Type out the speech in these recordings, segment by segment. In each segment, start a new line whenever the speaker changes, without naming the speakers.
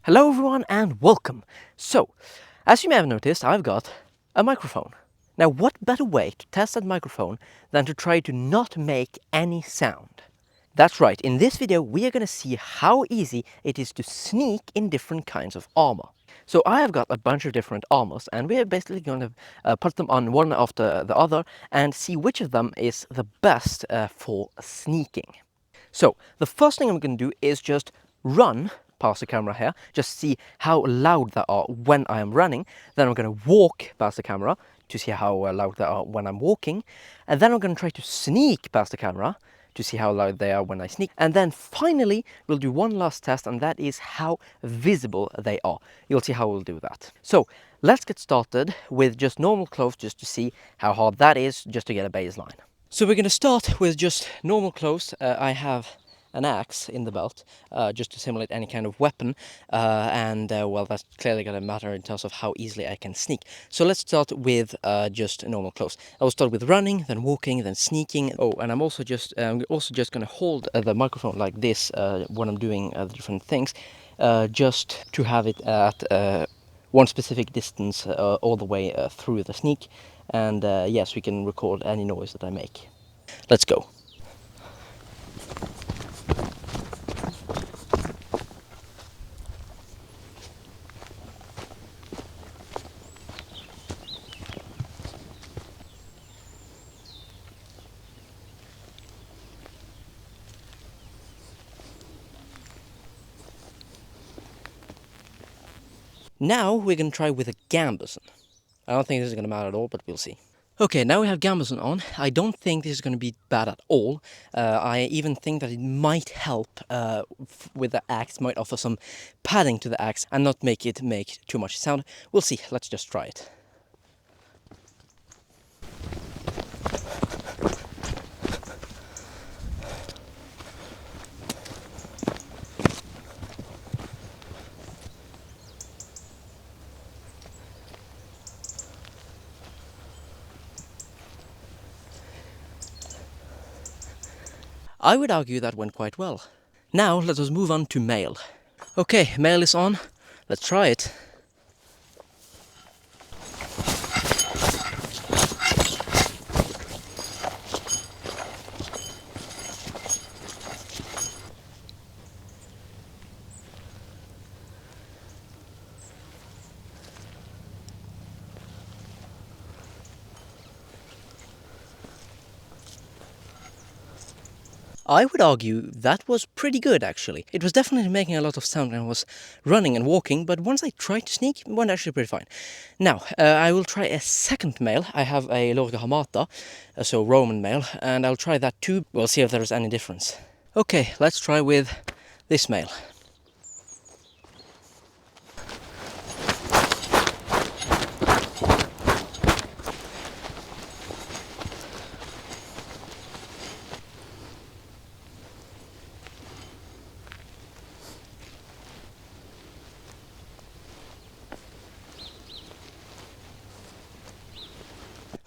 Hello everyone and welcome! So, as you may have noticed, I've got a microphone. Now what better way to test that microphone than to try to not make any sound? That's right, in this video we are going to see how easy it is to sneak in different kinds of armor. So I have got a bunch of different armors and we are basically going to put them on one after the other and see which of them is the best for sneaking. So the first thing I'm going to do is just run past the camera here, just see how loud they are when I am running. Then I'm going to walk past the camera to see how loud they are when I'm walking. And then I'm going to try to sneak past the camera to see how loud they are when I sneak. And then finally, we'll do one last test, and that is how visible they are. You'll see how we'll do that. So let's get started with just normal clothes just to see how hard that is, just to get a baseline. So we're going to start with just normal clothes. I have an axe in the belt just to simulate any kind of weapon, and well, that's clearly going to matter in terms of how easily I can sneak. So let's start with just normal clothes. I will start with running, then walking, then sneaking. Oh, and I'm also just going to hold the microphone like this when I'm doing the different things, just to have it at one specific distance all the way through the sneak. And yes, we can record any noise that I make. Let's go. Now we're going to try with a Gambeson. I don't think this is going to matter at all, but we'll see. Okay, now we have Gambeson on. I don't think this is going to be bad at all. I even think that it might help with the axe, might offer some padding to the axe and not make it make too much sound. We'll see. Let's just try it. I would argue that went quite well. Now let us move on to mail. Okay, mail is on. Let's try it. I would argue that was pretty good, actually. It was definitely making a lot of sound when I was running and walking, but once I tried to sneak, it went actually pretty fine. Now, I will try a second mail. I have a Lorica hamata, so Roman mail, and I'll try that too. We'll see if there's any difference. Okay, let's try with this mail.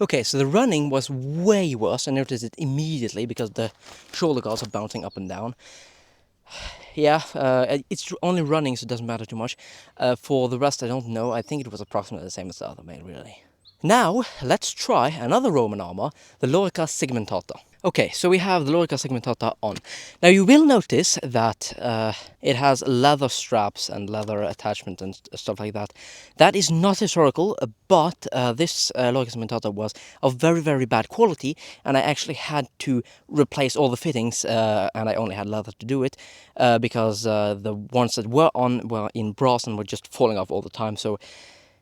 Okay, so the running was way worse. I noticed it immediately because the shoulder guards are bouncing up and down. Yeah, it's only running, so it doesn't matter too much. For the rest, I don't know. I think it was approximately the same as the other mail, really. Now, let's try another Roman armor, the Lorica segmentata. Okay, so we have the Lorica segmentata on. Now you will notice that it has leather straps and leather attachment and stuff like that. That is not historical, but this Lorica segmentata was of very, very bad quality, and I actually had to replace all the fittings, and I only had leather to do it, because the ones that were on were in brass and were just falling off all the time. So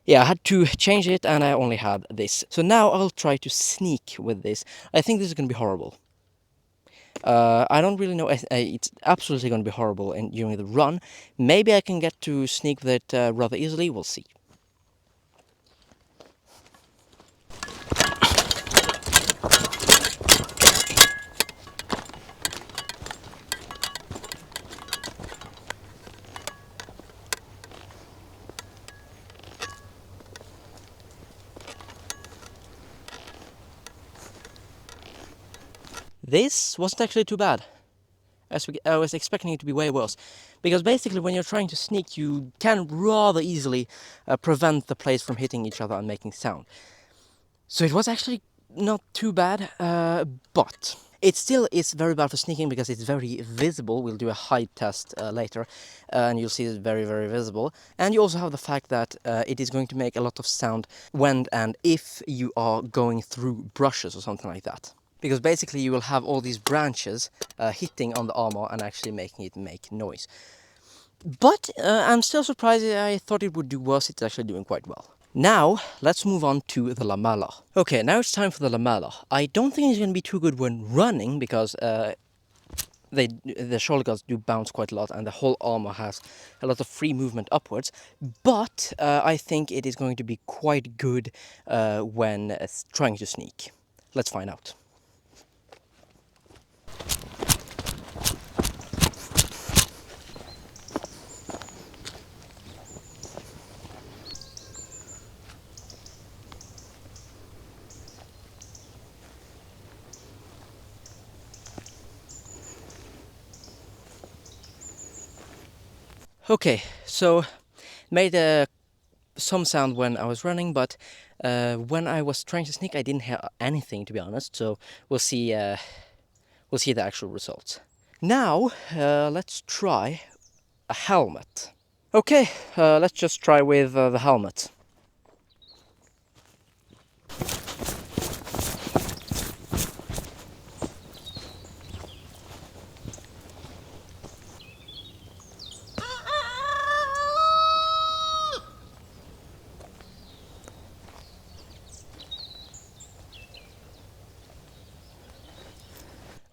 yeah, I had to change it, and I only had this. So now I'll try to sneak with this. I think this is going to be horrible. I don't really know. It's absolutely going to be horrible during the run. Maybe I can get to sneak with it rather easily. We'll see. This wasn't actually too bad. I was expecting it to be way worse. Because basically when you're trying to sneak, you can rather easily prevent the plates from hitting each other and making sound. So it was actually not too bad, but it still is very bad for sneaking because it's very visible. We'll do a height test later, and you'll see it's very, very visible. And you also have the fact that it is going to make a lot of sound when and if you are going through brushes or something like that. Because basically you will have all these branches hitting on the armor and actually making it make noise. But I'm still surprised. I thought it would do worse. It's actually doing quite well. Now, let's move on to the Lamellar. Okay, now it's time for the Lamellar. I don't think it's going to be too good when running, because the shoulder guards do bounce quite a lot, and the whole armor has a lot of free movement upwards. But I think it is going to be quite good when trying to sneak. Let's find out. Okay, so made some sound when I was running, but when I was trying to sneak, I didn't hear anything, to be honest. So we'll see the actual results. Now let's try a helmet. Okay, let's just try with the helmet.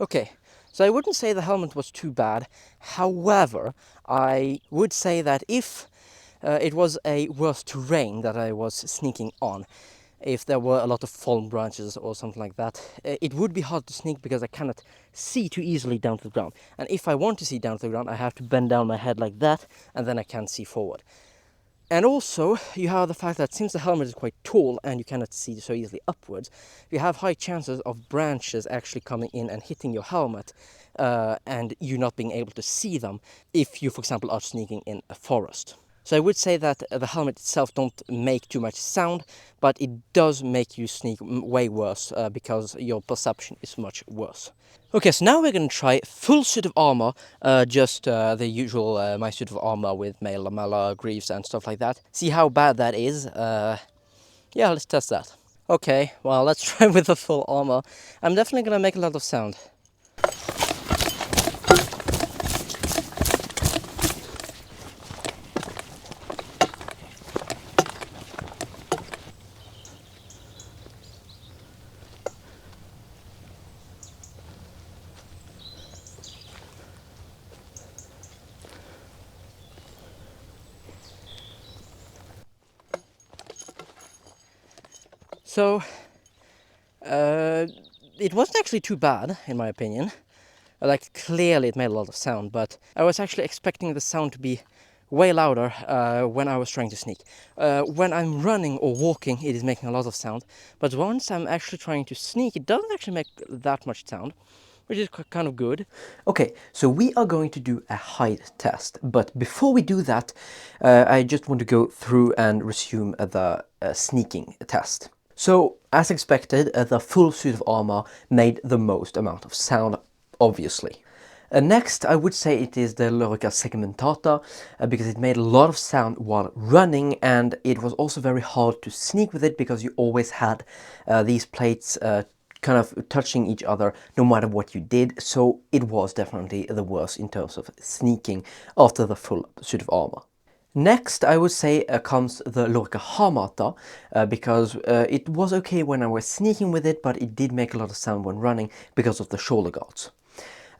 Okay, so I wouldn't say the helmet was too bad. However, I would say that if it was a worse terrain that I was sneaking on, if there were a lot of fallen branches or something like that, it would be hard to sneak because I cannot see too easily down to the ground. And if I want to see down to the ground, I have to bend down my head like that, and then I can see forward. And also, you have the fact that since the helmet is quite tall and you cannot see so easily upwards, you have high chances of branches actually coming in and hitting your helmet, and you not being able to see them if you, for example, are sneaking in a forest. So I would say that the helmet itself don't make too much sound, but it does make you sneak way worse because your perception is much worse. Okay, so now we're going to try full suit of armor, just the usual my suit of armor with mail, lamellar, greaves and stuff like that. See how bad that is. Yeah, let's test that. Okay, well, let's try with the full armor. I'm definitely going to make a lot of sound. So, it wasn't actually too bad, in my opinion. Like, clearly it made a lot of sound, but I was actually expecting the sound to be way louder when I was trying to sneak. When I'm running or walking, it is making a lot of sound, but once I'm actually trying to sneak, it doesn't actually make that much sound, which is kind of good. Okay, so we are going to do a height test, but before we do that, I just want to go through and resume the sneaking test. So, as expected, the full suit of armor made the most amount of sound, obviously. Next, I would say it is the Lorica segmentata, because it made a lot of sound while running, and it was also very hard to sneak with it because you always had these plates kind of touching each other no matter what you did, so it was definitely the worst in terms of sneaking after the full suit of armor. Next, I would say comes the Lorica Hamata, because it was okay when I was sneaking with it, but it did make a lot of sound when running because of the shoulder guards.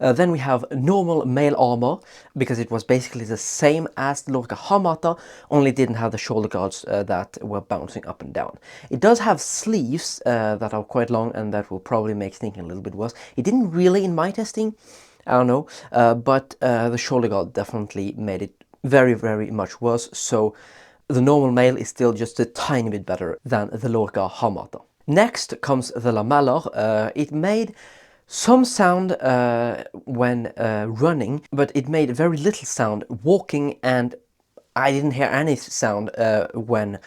Then we have normal mail armor, because it was basically the same as the Lorica Hamata, only didn't have the shoulder guards that were bouncing up and down. It does have sleeves that are quite long, and that will probably make sneaking a little bit worse. It didn't really in my testing, I don't know, but the shoulder guard definitely made it very, very much worse, so the normal mail is still just a tiny bit better than the Lorica Hamata. Next comes the Lamellar. It made some sound when running, but it made very little sound walking, and I didn't hear any sound when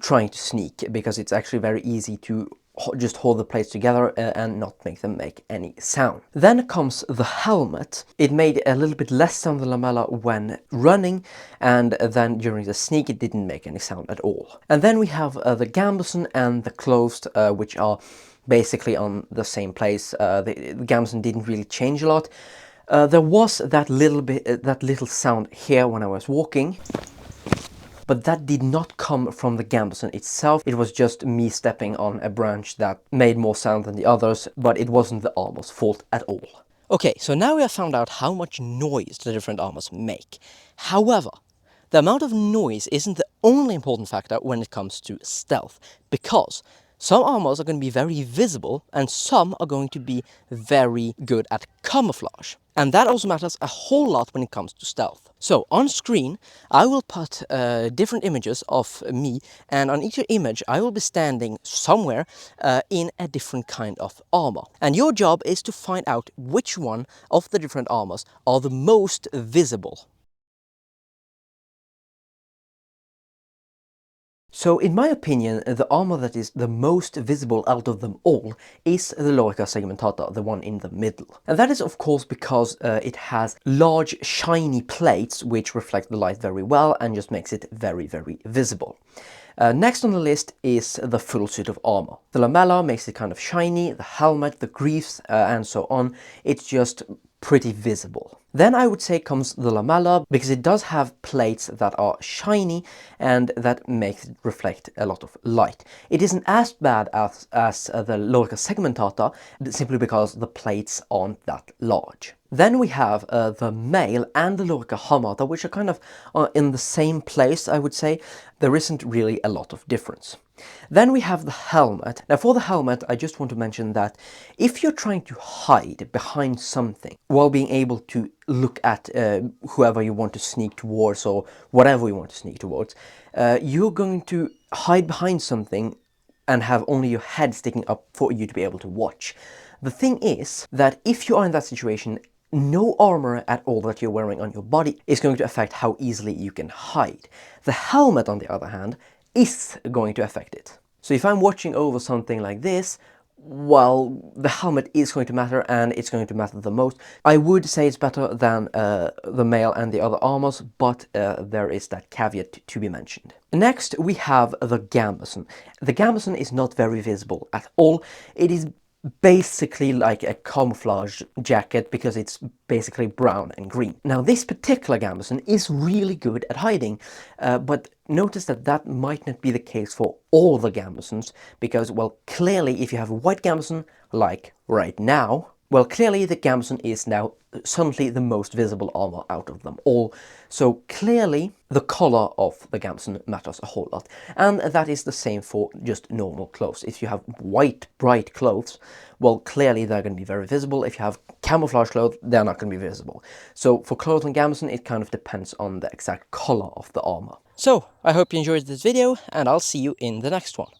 trying to sneak, because it's actually very easy to just hold the plates together and not make them make any sound. Then comes the helmet. It made a little bit less sound than Lamellar when running, and then during the sneak it didn't make any sound at all. And then we have the Gambeson and the closed, which are basically on the same place. The Gambeson didn't really change a lot. There was that little sound here when I was walking, but that did not come from the Gambeson itself. It was just me stepping on a branch that made more sound than the others, but it wasn't the armor's fault at all. Okay, so now we have found out how much noise the different armors make. However, the amount of noise isn't the only important factor when it comes to stealth, because some armors are going to be very visible and some are going to be very good at camouflage. And that also matters a whole lot when it comes to stealth. So on screen, I will put different images of me, and on each image I will be standing somewhere in a different kind of armor. And your job is to find out which one of the different armors are the most visible. So in my opinion, the armor that is the most visible out of them all is the Lorica segmentata, the one in the middle. And that is of course because it has large shiny plates which reflect the light very well and just makes it very, very visible. Next on the list is the full suit of armor. The Lamellar makes it kind of shiny, the helmet, the greaves and so on. It's just pretty visible. Then I would say comes the Lamellar, because it does have plates that are shiny and that makes it reflect a lot of light. It isn't as bad as the Lorica segmentata, simply because the plates aren't that large. Then we have the Mail and the Lorica hamata, which are kind of in the same place, I would say. There isn't really a lot of difference. Then we have the helmet. Now for the helmet, I just want to mention that if you're trying to hide behind something while being able to look at whoever you want to sneak towards or whatever you want to sneak towards, you're going to hide behind something and have only your head sticking up for you to be able to watch. The thing is that if you are in that situation, no armor at all that you're wearing on your body is going to affect how easily you can hide. The helmet, on the other hand, is going to affect it. So if I'm watching over something like this, well, the helmet is going to matter, and it's going to matter the most. I would say it's better than the Mail and the other armors, but there is that caveat to be mentioned. Next, we have the Gambeson. The Gambeson is not very visible at all. It is basically like a camouflage jacket because it's basically brown and green. Now this particular Gambeson is really good at hiding, but notice that that might not be the case for all the Gambesons, because, well, clearly if you have a white Gambeson, like right now, well, clearly the Gambeson is now suddenly the most visible armor out of them all. So clearly the color of the Gambeson matters a whole lot. And that is the same for just normal clothes. If you have white, bright clothes, well, clearly they're going to be very visible. If you have camouflage clothes, they're not going to be visible. So for clothes and Gambeson, it kind of depends on the exact color of the armor. So I hope you enjoyed this video, and I'll see you in the next one.